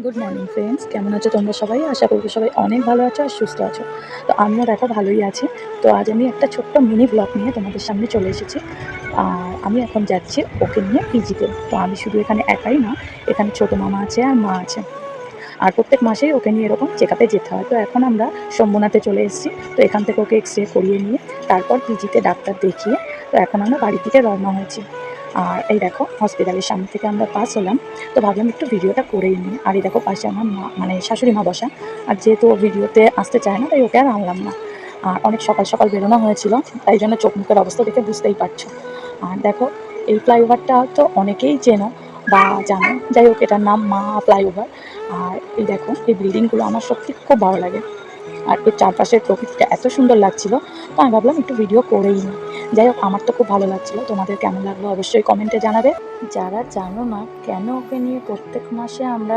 Good morning friends, কেমন আছো তোমরা সবাই? আশা করি সবাই অনেক ভালো আছো আর সুস্থ আছো। তো আমিও দেখো ভালোই আছি। তো আজ আমি একটা ছোট্ট মিনি ব্লগ নিয়ে তোমাদের সামনে চলে এসেছি। আর আমি এখন যাচ্ছি ওকে নিয়ে পিজিতে। তো আমি শুধু এখানে একাই না, এখানে ছোটো মামা আছে আর মা আছে। আর প্রত্যেক মাসেই ওকে নিয়ে এরকম চেক আপে যেতে হয়। তো এখন আমরা সোমনাথে চলে এসেছি। তো এখান থেকে ওকে এক্স রে করিয়ে নিয়ে তারপর পিজিতে ডাক্তার দেখিয়ে তো এখন আমরা বাড়ির দিকে রওনা হয়েছি। আর এই দেখো হসপিটালের সামনে থেকে আমরা পাস হলাম। তো ভাবলাম একটু ভিডিওটা করেই নিই। আর এই দেখো পাশে আমার মা মানে শাশুড়ি মা বসা। আর যেহেতু ও ভিডিওতে আসতে চায় না তাই ওকে আর আনলাম না। আর অনেক সকাল সকাল বেরোনো হয়েছিল, তাই জন্য চোখ মুখের অবস্থা দেখে বুঝতেই পারছো। আর দেখো এই ফ্লাইওভারটা তো অনেকেই চেনো বা জানো, যাই হোক এটার নাম মা ফ্লাইওভার। আর এই দেখো এই বিল্ডিংগুলো আমার সত্যি খুব ভালো লাগে। আর এর চারপাশের প্রকৃতিটা এত সুন্দর লাগছিল, তো আমি ভাবলাম একটু ভিডিও করেই নিই। যাই হোক আমার তো খুব ভালো লাগছিল, তোমাদের কেমন লাগলো অবশ্যই কমেন্টে জানাবে। যারা জানো না কেন ওকে নিয়ে প্রত্যেক মাসে আমরা